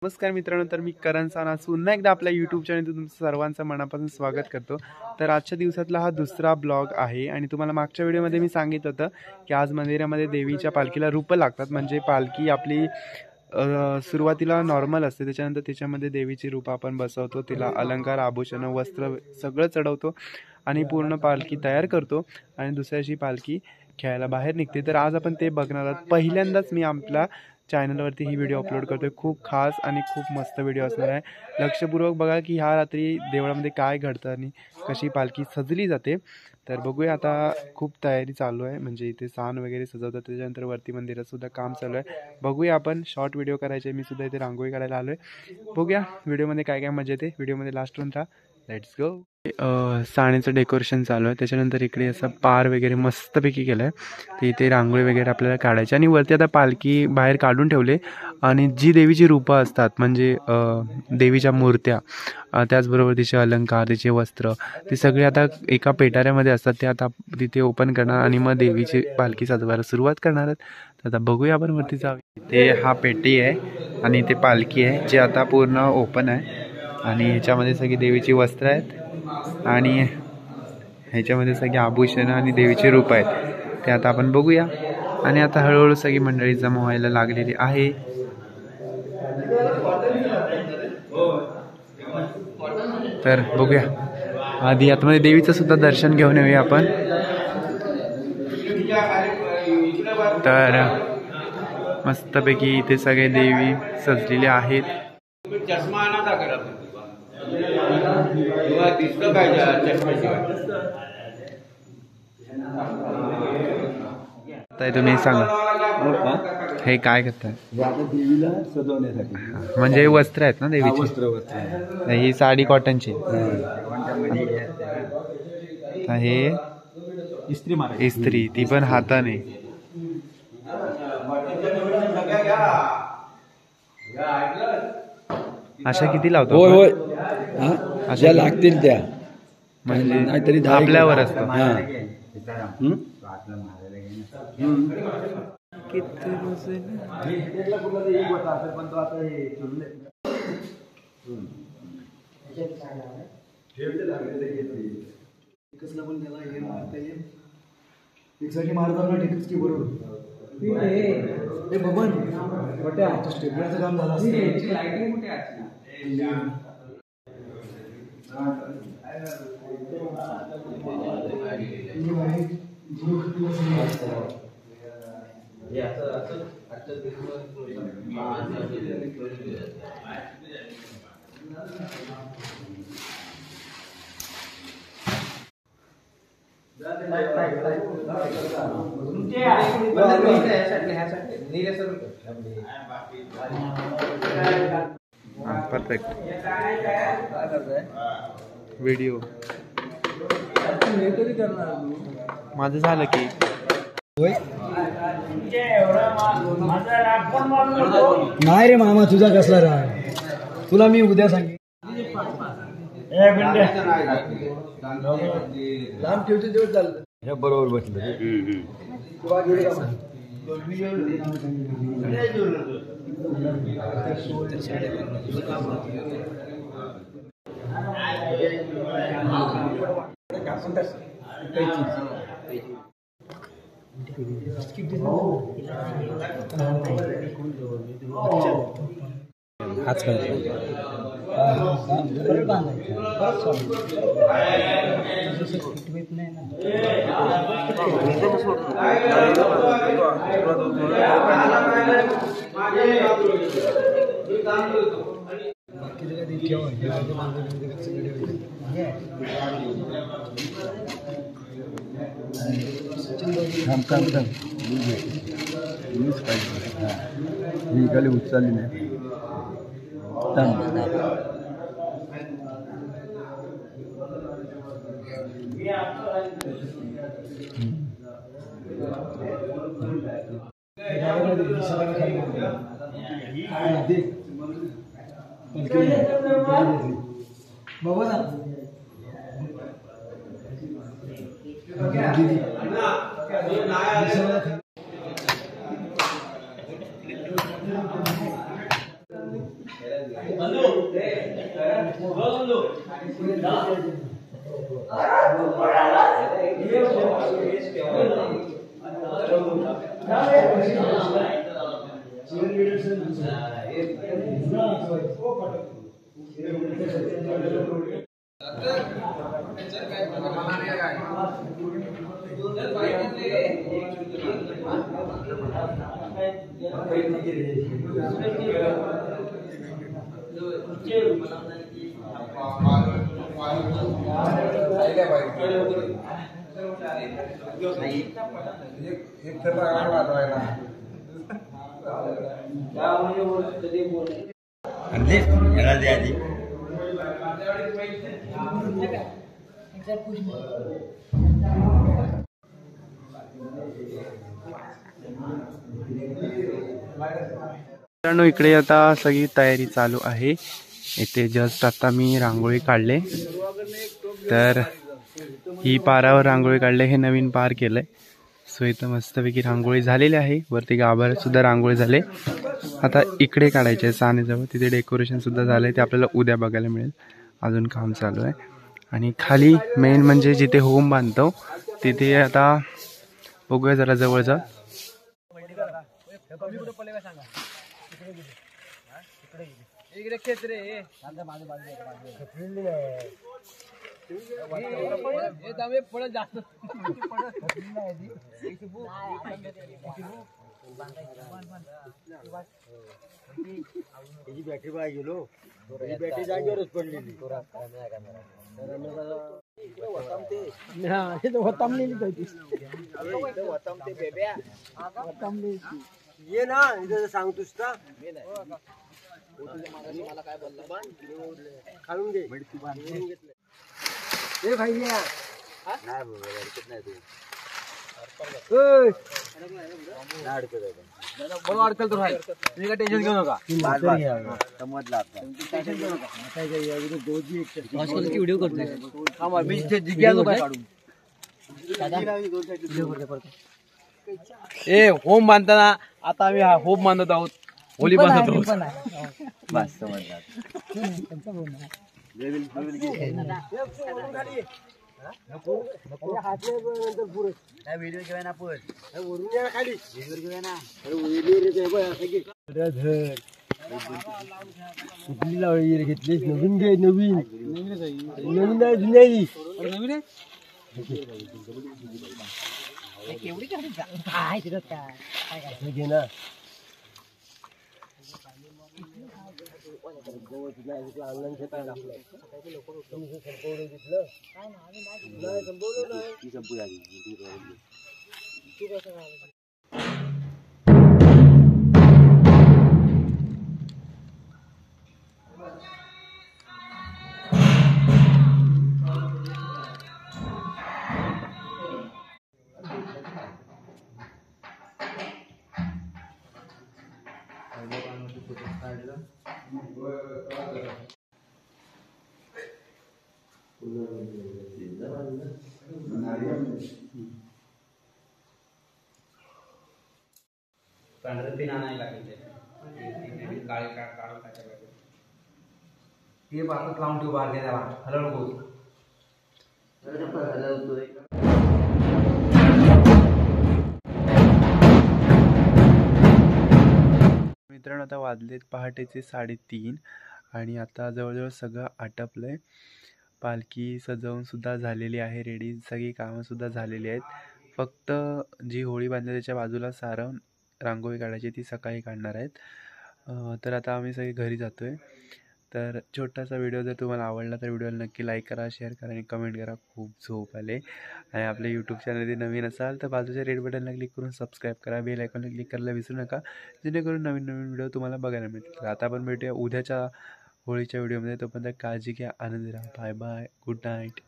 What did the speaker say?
नमस्कार मित्रांनो, तर मी करण साना पुन्हा एकदा आपल्या यूट्यूब चॅनल तुमचं सर्वांचं मनापासून स्वागत करतो। तर आजच्या दिवसातला हा दुसरा ब्लॉग आहे आणि तुम्हाला मागच्या व्हिडिओमध्ये मी सांगितलं होतं की आज मंदिरामध्ये देवीच्या पालखीला रूपं लागतात। म्हणजे पालखी आपली सुरुवातीला नॉर्मल असते, त्याच्यानंतर त्याच्यामध्ये देवीची रूप आपण बसवतो, तिला अलंकार आभूषण वस्त्र सगळं चढवतो आणि पूर्ण पालखी तयार करतो आणि दुसऱ्याची पालखी खेळायला बाहेर निघते। तर आज आपण ते बघणार आहोत। पहिल्यांदाच मी आपल्या चॅनलवरती ही व्हिडिओ अपलोड करतोय। खूप खास आणि खूप मस्त व्हिडिओ असणार आहे। लक्षपूर्वक बघा की ह्या रात्री देवळामध्ये काय घडतं आणि कशी पालखी सजली जाते। तर बघूया, आता खूप तयारी चालू आहे, म्हणजे इथे सान वगैरे सजवतात, त्याच्यानंतर वरती मंदिरात सुद्धा काम चालू आहे। बघूया, आपण शॉर्ट व्हिडिओ करायचे, मी सुद्धा इथे रांगोळी काढायला आलोय। बघूया व्हिडिओमध्ये काय काय मजा येते, व्हिडिओमध्ये लास्टपर्यंत राहा। Let's go. साणीचं डेकोरेशन चालू आहे, त्याच्यानंतर इकडे असं पार वगैरे मस्तपैकी केलं आहे, तर इथे रांगोळी वगैरे आपल्याला काढायची आणि वरती आता पालखी बाहेर काढून ठेवले आणि जी देवीची रूपं असतात म्हणजे देवीच्या मूर्त्या, त्याचबरोबर तिचे अलंकार, तिचे वस्त्र, ते सगळे आता एका पेटाऱ्यामध्ये असतात, ते आता तिथे ओपन करणार आणि मग देवीची पालखी सजवायला सुरुवात करणार आहेत। तर आता बघूया आपण वरती जाऊया। ते हा पेटी आहे आणि ते पालखी आहे जे आता पूर्ण ओपन आहे आणि ह्याच्यामध्ये सगळी देवीची वस्त्र आहेत आणि ह्याच्यामध्ये सगळी आभूषणं आणि देवीची रूप आहेत, ते आता आपण बघूया। आणि आता हळूहळू सगळी मंडळी जमा व्हायला लागलेली आहे। तर बघूया, आधी आतमध्ये देवीचं सुद्धा दर्शन घेऊन येऊया आपण। तर मस्तपैकी इथे सगळे देवी सजलेले आहेत। तुम्ही सांगा हे काय करताय? देवीला सजवण्यासाठी म्हणजे वस्त्र आहेत ना देवीची? वस्त्र ही साडी कॉटनची हे इस्त्री, ती पण हाताने। अशा किती लावतो? होय होय, अशा लागतील त्या, म्हणजे नाहीतरी आपल्यावर असतं। मारताना ठीकच की बरोबर हे बबन स्टेपलरचं काम झालं परफेक्ट व्हिडिओ माझं झालं की नाही रे मामा, तुझा कसला राग, तुला मी उद्या सांगेन। लांब ठेवते तेव्हा चालतं, हे बरोबर बसलं। हाच मी खाली उचलली नाही। बाबा ना मित्रांनो, इकडे आता सगळी तयारी चालू आहे. इथे जस्ट आता मी रांगोळी काढले. तर ही पारावर रांगोळी काढले, हे नवीन पार केलंय. सो इथं मस्तपैकी रांगोळी झालेली आहे. वरती गाभाऱ्यात सुद्धा रांगोळी झाले. आता इकडे काढायचे आहे सानेजवळ, तिथे डेकोरेशन सुद्धा झालंय. ते आपल्याला उद्या बघायला मिळेल. अजून काम चालू आहे. आणि खाली मेन म्हणजे जिथे होम बांधतो तिथे आता बघूया जरा जवळचा. बॅटरी बाहेर गेलो, बॅटरी जागेवरच पडलेली. ये ना इथं सांगतोस ना मला काय बोलला खाऊन घे भैया अडकल तर तुम्ही काय टेन्शन घेऊ नका. व्हिडिओ करतोय. ए होम बांधताना आता आम्ही होम बांधत आहोत, होली बांधत आहोत. बस समजला. व्हिडिओ घेऊया ना आपण वरून खाली घेऊया ना. कुठली लावली घेतलीस? नवीन घे. नवीन नवीन आहे जुन्याही नवीन आहे. घे ना. पिन आणायला लागेल. काळे काढून टाकायला लागेल. ते बाजूत लावून ठेवू बाहेर त्याला हलवू नको. मित्रांनो, आता वाजलेत पहाटेचे 3:30 आणि आता जवळजवळ सगळं आटपलंय. पालखी सजवून सुद्धा झालेली आहे, रेडी. सगळी कामं सुद्धा झालेली आहेत. फक्त जी होळी बांधली त्याच्या बाजूला सारवून रांगोळी काढायची, ती सकाळी काढणार आहेत. तर आता आम्ही सगळे घरी जातो आहे. तर छोटासा व्हिडिओ जर तुम्हाला आवडला तर व्हिडिओला नक्की लाईक करा, शेअर करा आणि कमेंट करा. खूप झोप आले. आणि आपल्या यूट्यूब चॅनलमध्ये नवीन असाल तर बाजूच्या रेड बटनला क्लिक करून सबस्क्राईब करा. बेल आयकॉनला क्लिक करायला विसरू नका, जेणेकरून नवीन नवीन व्हिडिओ तुम्हाला बघायला मिळतील. आता आपण भेटूया उद्याच्या होळीच्या व्हिडिओमध्ये. तोपर्यंत काळजी घ्या, आनंदी राहा. Bye bye, good night.